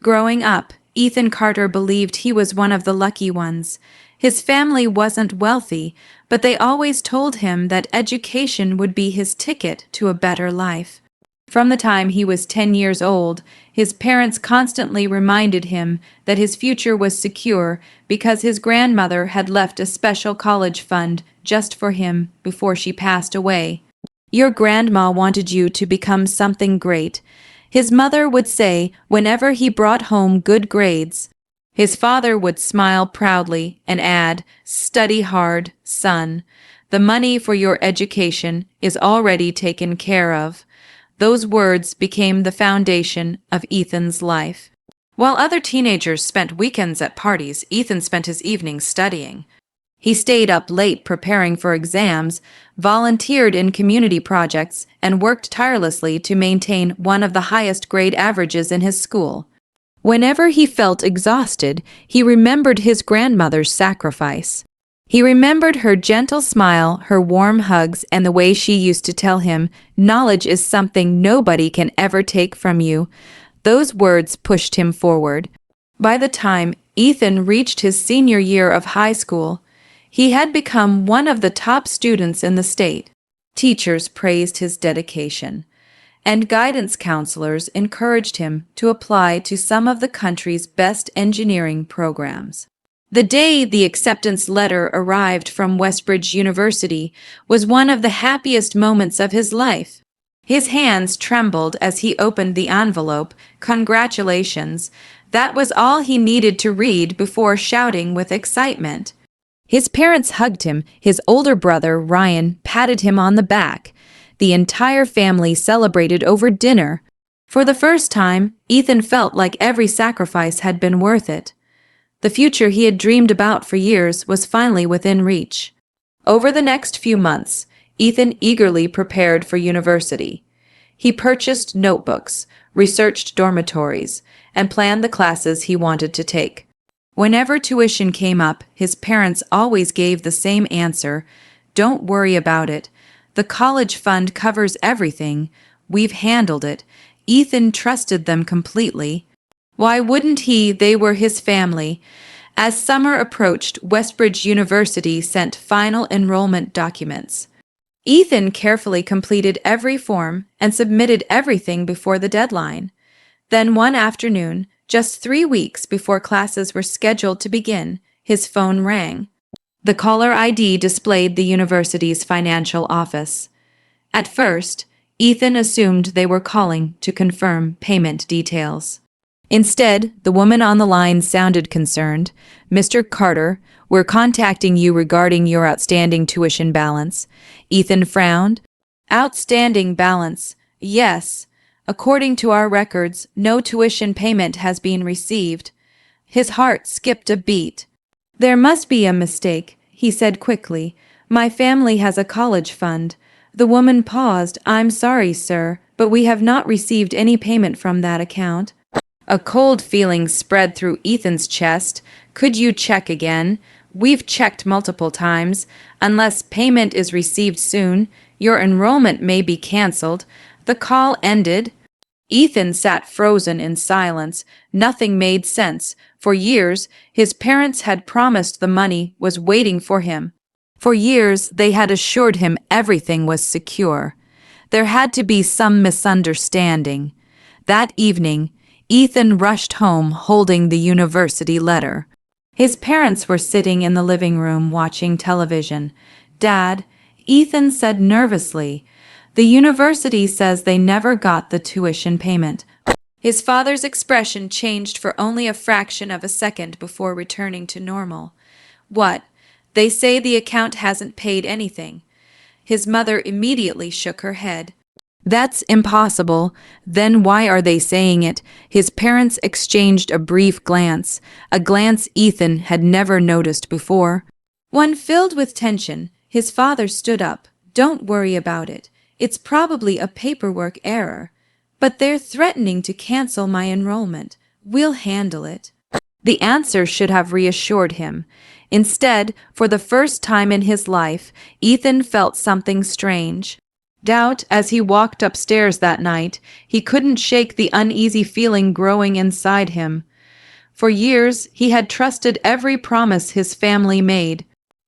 Growing up, Ethan Carter believed he was one of the lucky ones. His family wasn't wealthy, but they always told him that education would be his ticket to a better life. From the time he was 10 years old, his parents constantly reminded him that his future was secure because his grandmother had left a special college fund just for him before she passed away. "Your grandma wanted you to become something great," his mother would say whenever he brought home good grades. His father would smile proudly and add, "Study hard, son. The money for your education is already taken care of." Those words became the foundation of Ethan's life. While other teenagers spent weekends at parties, Ethan spent his evenings studying. He stayed up late preparing for exams, volunteered in community projects, and worked tirelessly to maintain one of the highest grade averages in his school. Whenever he felt exhausted, he remembered his grandmother's sacrifice. He remembered her gentle smile, her warm hugs, and the way she used to tell him, "Knowledge is something nobody can ever take from you." Those words pushed him forward. By the time Ethan reached his senior year of high school, he had become one of the top students in the state. Teachers praised his dedication, and guidance counselors encouraged him to apply to some of the country's best engineering programs. The day the acceptance letter arrived from Westbridge University was one of the happiest moments of his life. His hands trembled as he opened the envelope. "Congratulations." That was all he needed to read before shouting with excitement. His parents hugged him. His older brother, Ryan, patted him on the back. The entire family celebrated over dinner. For the first time, Ethan felt like every sacrifice had been worth it. The future he had dreamed about for years was finally within reach. Over the next few months, Ethan eagerly prepared for university. He purchased notebooks, researched dormitories, and planned the classes he wanted to take. Whenever tuition came up, his parents always gave the same answer: "Don't worry about it. The college fund covers everything. We've handled it." Ethan trusted them completely. Why wouldn't he? They were his family. As summer approached, Westbridge University sent final enrollment documents. Ethan carefully completed every form and submitted everything before the deadline. Then one afternoon, just 3 weeks before classes were scheduled to begin, his phone rang. The caller ID displayed the university's financial office. At first, Ethan assumed they were calling to confirm payment details. Instead, the woman on the line sounded concerned. "Mr. Carter, we're contacting you regarding your outstanding tuition balance." Ethan frowned. "Outstanding balance? Yes. According to our records, no tuition payment has been received." His heart skipped a beat. "There must be a mistake," he said quickly. "My family has a college fund." The woman paused. "I'm sorry, sir, but we have not received any payment from that account." A cold feeling spread through Ethan's chest. "Could you check again? We've checked multiple times. Unless payment is received soon, your enrollment may be canceled." The call ended. Ethan sat frozen in silence. Nothing made sense. For years, his parents had promised the money was waiting for him. For years, they had assured him everything was secure. There had to be some misunderstanding. That evening, Ethan rushed home holding the university letter. His parents were sitting in the living room watching television. "Dad," Ethan said nervously, "the university says they never got the tuition payment." His father's expression changed for only a fraction of a second before returning to normal. "What? They say the account hasn't paid anything." His mother immediately shook her head. "That's impossible. Then why are they saying it?" His parents exchanged a brief glance, a glance Ethan had never noticed before. One filled with tension. His father stood up. "Don't worry about it. It's probably a paperwork error. But they're threatening to cancel my enrollment. We'll handle it." The answer should have reassured him. Instead, for the first time in his life, Ethan felt something strange. Doubt, as he walked upstairs that night, he couldn't shake the uneasy feeling growing inside him. For years, he had trusted every promise his family made,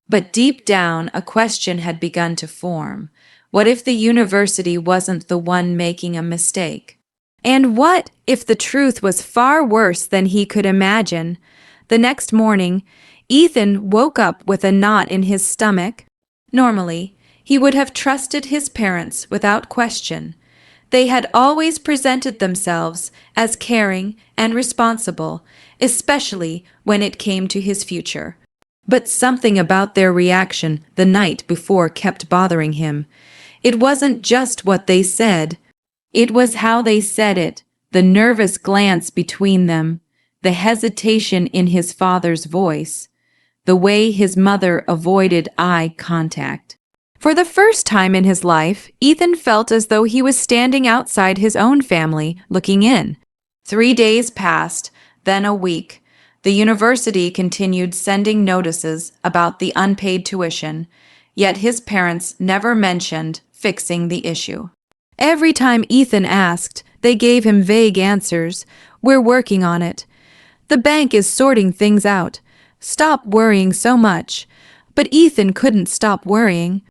but deep down, a question had begun to form. What if the university wasn't the one making a mistake? And what if the truth was far worse than he could imagine? The next morning, Ethan woke up with a knot in his stomach. Normally, he would have trusted his parents without question. They had always presented themselves as caring and responsible, especially when it came to his future. But something about their reaction the night before kept bothering him. It wasn't just what they said. It was how they said it, the nervous glance between them, the hesitation in his father's voice, the way his mother avoided eye contact. For the first time in his life, Ethan felt as though he was standing outside his own family, looking in. 3 days passed, then a week. The university continued sending notices about the unpaid tuition, yet his parents never mentioned fixing the issue. Every time Ethan asked, they gave him vague answers. "We're working on it. The bank is sorting things out. Stop worrying so much." But Ethan couldn't stop worrying.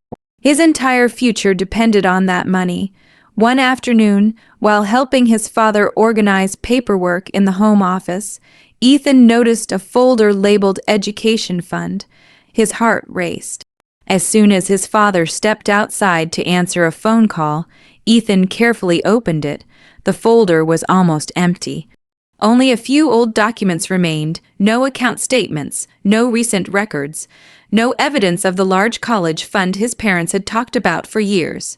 His entire future depended on that money. One afternoon, while helping his father organize paperwork in the home office, Ethan noticed a folder labeled Education Fund. His heart raced. As soon as his father stepped outside to answer a phone call, Ethan carefully opened it. The folder was almost empty. Only a few old documents remained, no account statements, no recent records, no evidence of the large college fund his parents had talked about for years.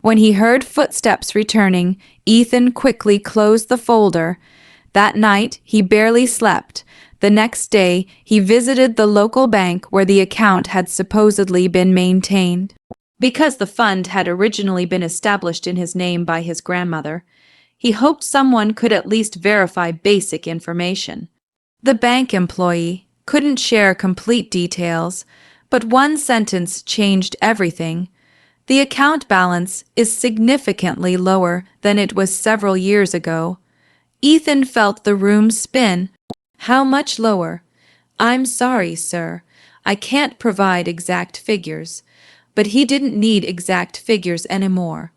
When he heard footsteps returning, Ethan quickly closed the folder. That night, he barely slept. The next day, he visited the local bank where the account had supposedly been maintained. Because the fund had originally been established in his name by his grandmother, he hoped someone could at least verify basic information. The bank employee couldn't share complete details, but one sentence changed everything. The account balance is significantly lower than it was several years ago. Ethan felt the room spin. How much lower? "I'm sorry, sir. I can't provide exact figures." But he didn't need exact figures anymore.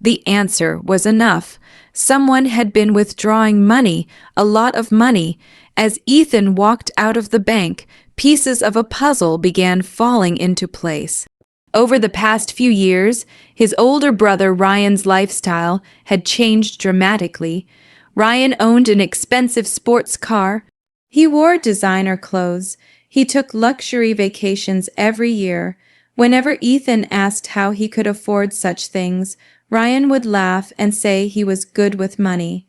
The answer was enough. Someone had been withdrawing money, a lot of money. As Ethan walked out of the bank, pieces of a puzzle began falling into place. Over the past few years, his older brother Ryan's lifestyle had changed dramatically. Ryan owned an expensive sports car. He wore designer clothes. He took luxury vacations every year. Whenever Ethan asked how he could afford such things, Ryan would laugh and say he was good with money.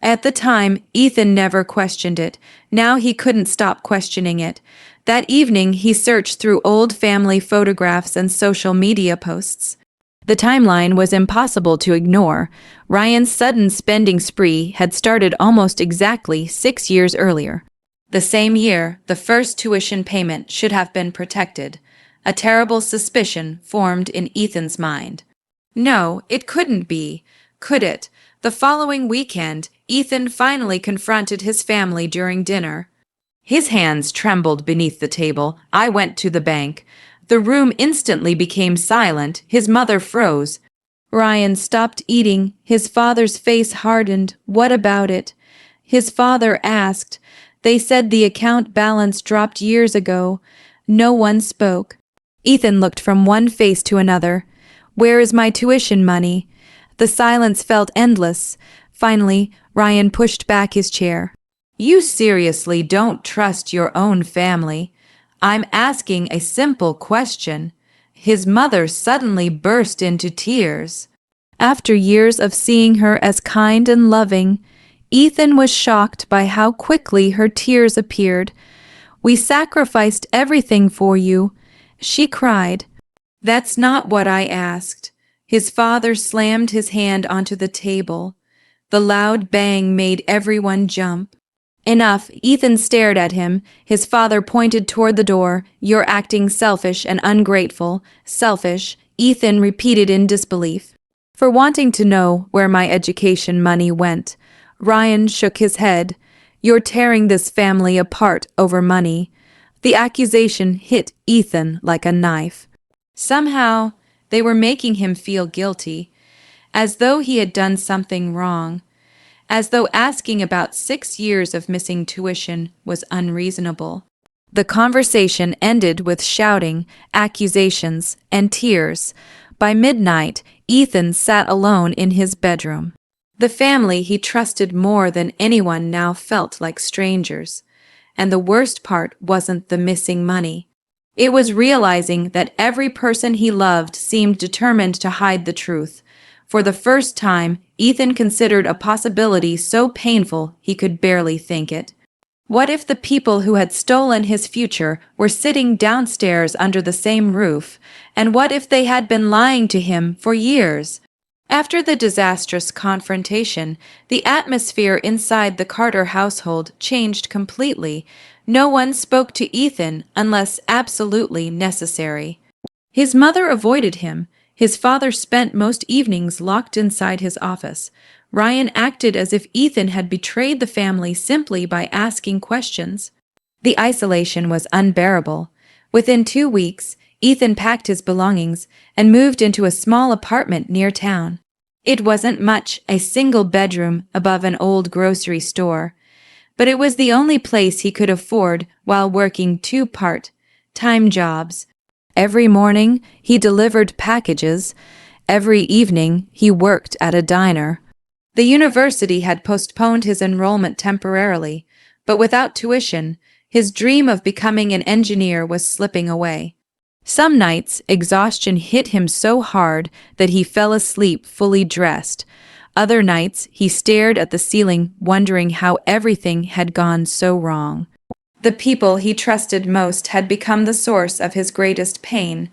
At the time, Ethan never questioned it. Now he couldn't stop questioning it. That evening, he searched through old family photographs and social media posts. The timeline was impossible to ignore. Ryan's sudden spending spree had started almost exactly 6 years earlier. The same year, the first tuition payment should have been protected. A terrible suspicion formed in Ethan's mind. No, it couldn't be. Could it? The following weekend, Ethan finally confronted his family during dinner. His hands trembled beneath the table. "I went to the bank." The room instantly became silent. His mother froze. Ryan stopped eating. His father's face hardened. "What about it?" His father asked. "They said the account balance dropped years ago." No one spoke. Ethan looked from one face to another. "Where is my tuition money?" The silence felt endless. Finally, Ryan pushed back his chair. "You seriously don't trust your own family? I'm asking a simple question." His mother suddenly burst into tears. After years of seeing her as kind and loving, Ethan was shocked by how quickly her tears appeared. "We sacrificed everything for you," she cried. "That's not what I asked." His father slammed his hand onto the table. The loud bang made everyone jump. "Enough." Ethan stared at him. His father pointed toward the door. "You're acting selfish and ungrateful." "Selfish?" Ethan repeated in disbelief. For wanting to know where my education money went. Ryan shook his head. You're tearing this family apart over money. The accusation hit Ethan like a knife. Somehow, they were making him feel guilty, as though he had done something wrong, as though asking about 6 years of missing tuition was unreasonable. The conversation ended with shouting, accusations, and tears. By midnight, Ethan sat alone in his bedroom. The family he trusted more than anyone now felt like strangers. And the worst part wasn't the missing money. It was realizing that every person he loved seemed determined to hide the truth. For the first time, Ethan considered a possibility so painful he could barely think it. What if the people who had stolen his future were sitting downstairs under the same roof, and what if they had been lying to him for years? After the disastrous confrontation, the atmosphere inside the Carter household changed completely. No one spoke to Ethan unless absolutely necessary. His mother avoided him. His father spent most evenings locked inside his office. Ryan acted as if Ethan had betrayed the family simply by asking questions. The isolation was unbearable. Within 2 weeks, Ethan packed his belongings and moved into a small apartment near town. It wasn't much, a single bedroom above an old grocery store, but it was the only place he could afford while working 2 part-time jobs. Every morning, he delivered packages. Every evening, he worked at a diner. The university had postponed his enrollment temporarily, but without tuition, his dream of becoming an engineer was slipping away. Some nights, exhaustion hit him so hard that he fell asleep fully dressed. Other nights, he stared at the ceiling, wondering how everything had gone so wrong. The people he trusted most had become the source of his greatest pain.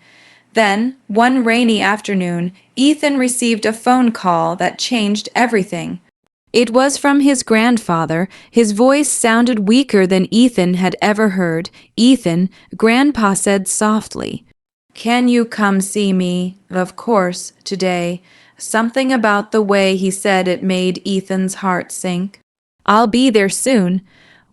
Then, one rainy afternoon, Ethan received a phone call that changed everything. It was from his grandfather. His voice sounded weaker than Ethan had ever heard. "Ethan," Grandpa said softly. "Can you come see me?" "Of course, today." Something about the way he said it made Ethan's heart sink. "I'll be there soon."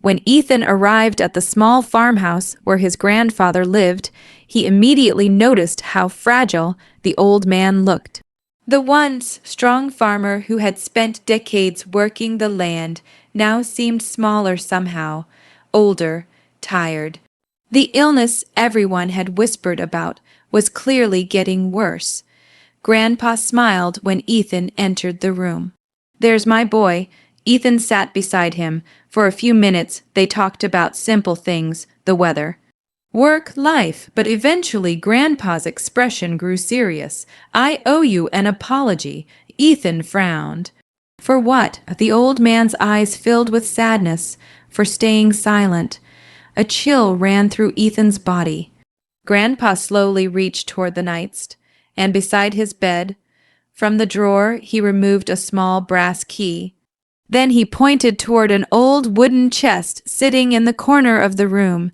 When Ethan arrived at the small farmhouse where his grandfather lived, he immediately noticed how fragile the old man looked. The once strong farmer who had spent decades working the land now seemed smaller somehow, older, tired. The illness everyone had whispered about was clearly getting worse. Grandpa smiled when Ethan entered the room. "There's my boy." Ethan sat beside him. For a few minutes, they talked about simple things, the weather, work, life, but eventually Grandpa's expression grew serious. "I owe you an apology." Ethan frowned. "For what?" The old man's eyes filled with sadness. "For staying silent." A chill ran through Ethan's body. Grandpa slowly reached toward the nightstand, and beside his bed, from the drawer, he removed a small brass key. Then he pointed toward an old wooden chest sitting in the corner of the room.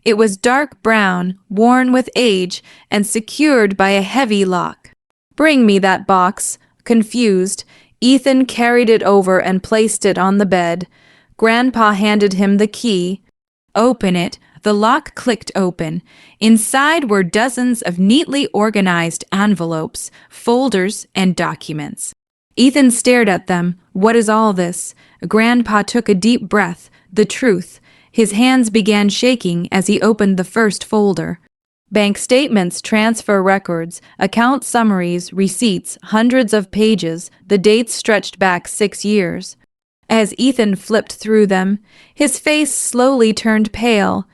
It was dark brown, worn with age, and secured by a heavy lock. "Bring me that box." Confused, Ethan carried it over and placed it on the bed. Grandpa handed him the key. "Open it." The lock clicked open. Inside were dozens of neatly organized envelopes, folders, and documents. Ethan stared at them. "What is all this?" Grandpa took a deep breath. The truth. His hands began shaking as he opened the first folder. Bank statements, transfer records, account summaries, receipts, hundreds of pages. The dates stretched back 6 years. As Ethan flipped through them, his face slowly turned pale.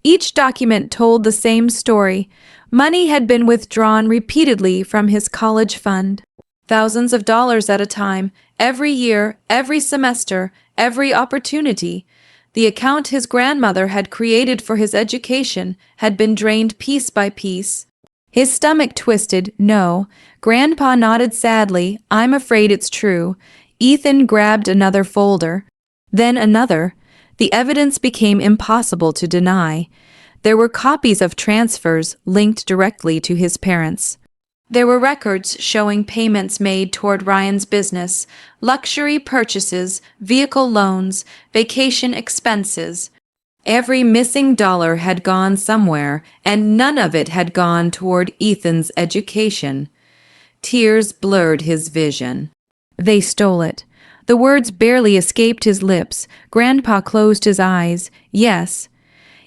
Each document told the same story. Money had been withdrawn repeatedly from his college fund. Thousands of dollars at a time, every year, every semester, every opportunity. The account his grandmother had created for his education had been drained piece by piece. His stomach twisted. "No." Grandpa nodded sadly. "I'm afraid it's true." Ethan grabbed another folder, then another. The evidence became impossible to deny. There were copies of transfers linked directly to his parents. There were records showing payments made toward Ryan's business, luxury purchases, vehicle loans, vacation expenses. Every missing dollar had gone somewhere, and none of it had gone toward Ethan's education. Tears blurred his vision. They stole it. The words barely escaped his lips. Grandpa closed his eyes. Yes.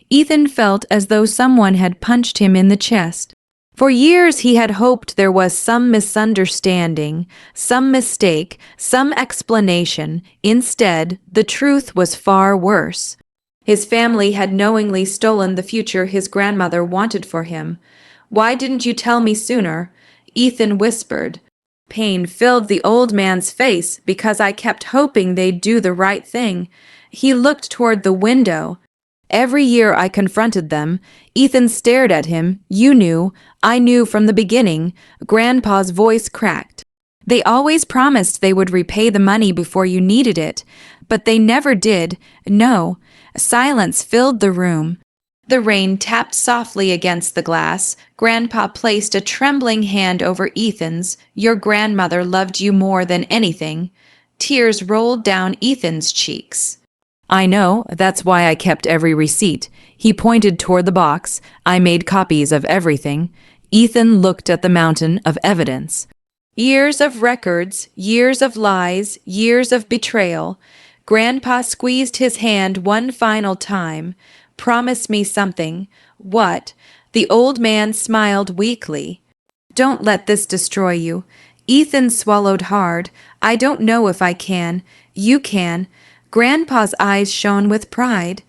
Ethan felt as though someone had punched him in the chest. For years he had hoped there was some misunderstanding, some mistake, some explanation. Instead, the truth was far worse. His family had knowingly stolen the future his grandmother wanted for him. "Why didn't you tell me sooner?" Ethan whispered. Pain filled the old man's face because I kept hoping they'd do the right thing. He looked toward the window. Every year I confronted them. Ethan stared at him. "You knew. I knew from the beginning." Grandpa's voice cracked. "They always promised they would repay the money before you needed it, but they never did. No." Silence filled the room. The rain tapped softly against the glass. Grandpa placed a trembling hand over Ethan's. "Your grandmother loved you more than anything." Tears rolled down Ethan's cheeks. "I know, that's why I kept every receipt." He pointed toward the box. "I made copies of everything." Ethan looked at the mountain of evidence. Years of records, years of lies, years of betrayal. Grandpa squeezed his hand one final time. "Promise me something." "What?" The old man smiled weakly. "Don't let this destroy you." Ethan swallowed hard. "I don't know if I can." "You can." Grandpa's eyes shone with pride.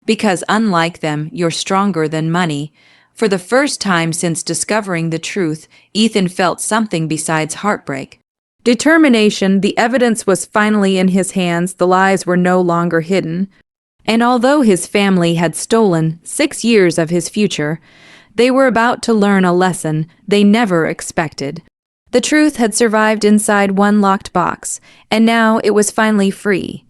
"Because unlike them, you're stronger than money." For the first time since discovering the truth, Ethan felt something besides heartbreak. Determination. The evidence was finally in his hands. The lies were no longer hidden. And although his family had stolen 6 years of his future, they were about to learn a lesson they never expected. The truth had survived inside one locked box, and now it was finally free.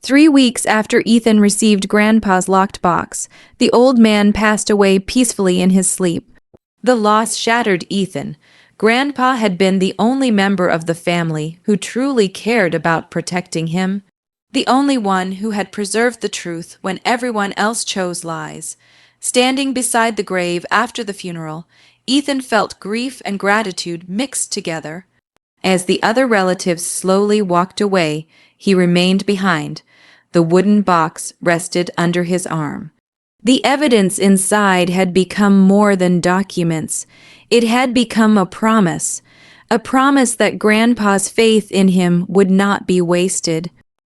3 weeks after Ethan received Grandpa's locked box, the old man passed away peacefully in his sleep. The loss shattered Ethan. Grandpa had been the only member of the family who truly cared about protecting him, the only one who had preserved the truth when everyone else chose lies. Standing beside the grave after the funeral, Ethan felt grief and gratitude mixed together. As the other relatives slowly walked away, he remained behind. The wooden box rested under his arm. The evidence inside had become more than documents. It had become a promise that Grandpa's faith in him would not be wasted.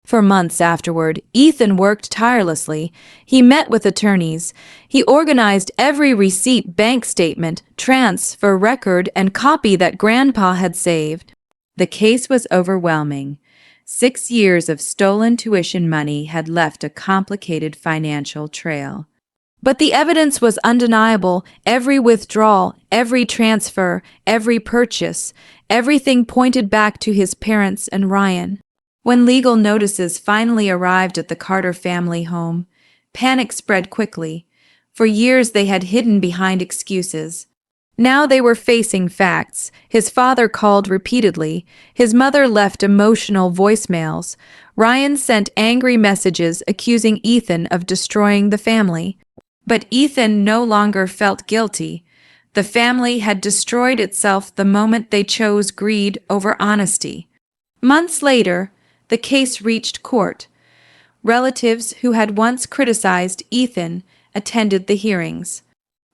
For months afterward, Ethan worked tirelessly. He met with attorneys. He organized every receipt, bank statement, transfer record, and copy that Grandpa had saved. The case was overwhelming. 6 years of stolen tuition money had left a complicated financial trail. But the evidence was undeniable. Every withdrawal, every transfer, every purchase, everything pointed back to his parents and Ryan. When legal notices finally arrived at the Carter family home, panic spread quickly. For years they had hidden behind excuses. Now they were facing facts. His father called repeatedly. His mother left emotional voicemails. Ryan sent angry messages accusing Ethan of destroying the family. But Ethan no longer felt guilty. The family had destroyed itself the moment they chose greed over honesty. Months later, the case reached court. Relatives who had once criticized Ethan attended the hearings.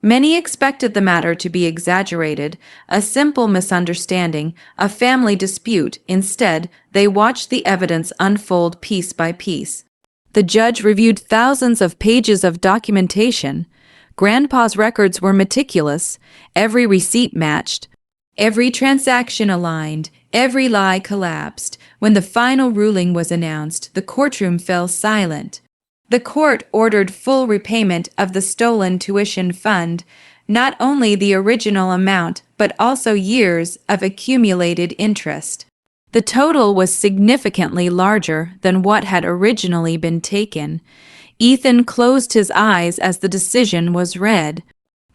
Many expected the matter to be exaggerated, a simple misunderstanding, a family dispute. Instead, they watched the evidence unfold piece by piece. The judge reviewed thousands of pages of documentation. Grandpa's records were meticulous. Every receipt matched. Every transaction aligned. Every lie collapsed. When the final ruling was announced, the courtroom fell silent. The court ordered full repayment of the stolen tuition fund, not only the original amount, but also years of accumulated interest. The total was significantly larger than what had originally been taken. Ethan closed his eyes as the decision was read.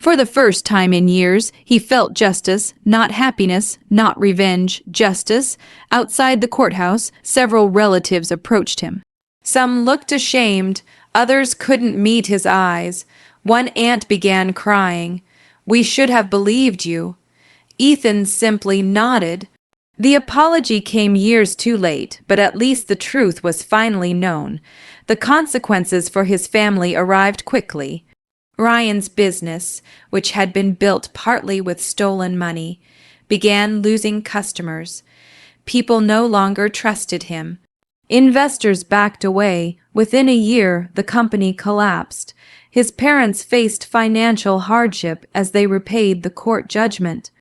For the first time in years, he felt justice, not happiness, not revenge, justice. Outside the courthouse, several relatives approached him. Some looked ashamed, others couldn't meet his eyes. One aunt began crying. "We should have believed you." Ethan simply nodded. The apology came years too late, but at least the truth was finally known. The consequences for his family arrived quickly. Ryan's business, which had been built partly with stolen money, began losing customers. People no longer trusted him. Investors backed away. Within a year, the company collapsed. His parents faced financial hardship as they repaid the court judgment.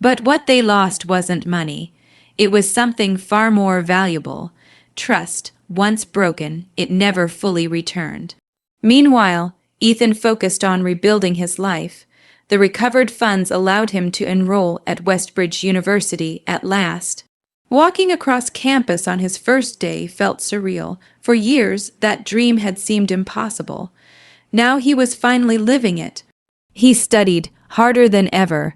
But what they lost wasn't money. It was something far more valuable. Trust. Once broken, it never fully returned. Meanwhile, Ethan focused on rebuilding his life. The recovered funds allowed him to enroll at Westbridge University at last. Walking across campus on his first day felt surreal. For years, that dream had seemed impossible. Now he was finally living it. He studied harder than ever,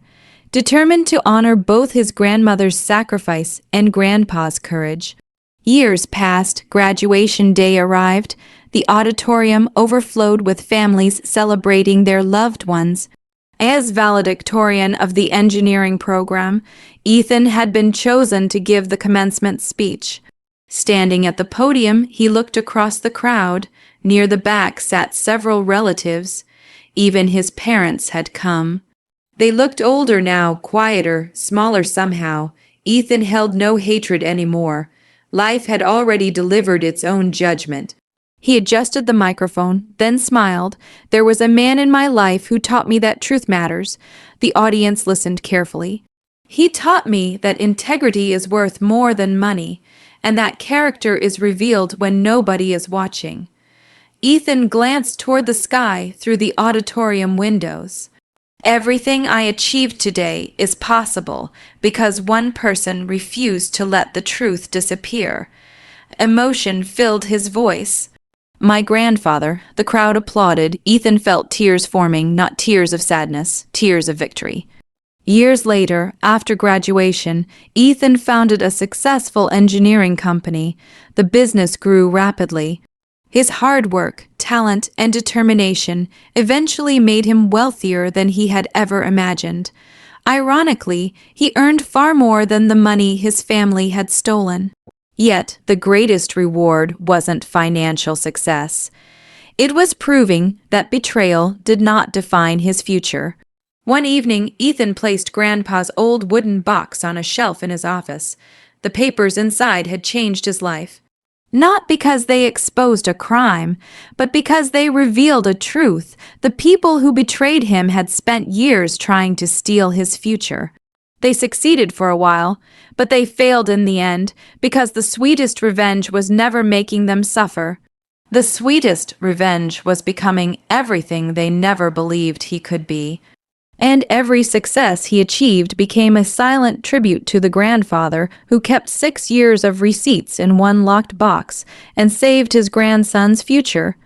determined to honor both his grandmother's sacrifice and grandpa's courage. Years passed, graduation day arrived. The auditorium overflowed with families celebrating their loved ones. As valedictorian of the engineering program, Ethan had been chosen to give the commencement speech. Standing at the podium, he looked across the crowd. Near the back sat several relatives. Even his parents had come. They looked older now, quieter, smaller somehow. Ethan held no hatred anymore. Life had already delivered its own judgment. He adjusted the microphone, then smiled. "There was a man in my life who taught me that truth matters." The audience listened carefully. "He taught me that integrity is worth more than money, and that character is revealed when nobody is watching." Ethan glanced toward the sky through the auditorium windows. "Everything I achieved today is possible because one person refused to let the truth disappear." Emotion filled his voice. "My grandfather." The crowd applauded. Ethan felt tears forming, not tears of sadness, tears of victory. Years later, after graduation, Ethan founded a successful engineering company. The business grew rapidly. His hard work, talent, and determination eventually made him wealthier than he had ever imagined. Ironically, he earned far more than the money his family had stolen. Yet, the greatest reward wasn't financial success. It was proving that betrayal did not define his future. One evening, Ethan placed Grandpa's old wooden box on a shelf in his office. The papers inside had changed his life. Not because they exposed a crime, but because they revealed a truth. The people who betrayed him had spent years trying to steal his future. They succeeded for a while, but they failed in the end because the sweetest revenge was never making them suffer. The sweetest revenge was becoming everything they never believed he could be. And every success he achieved became a silent tribute to the grandfather who kept 6 years of receipts in one locked box and saved his grandson's future.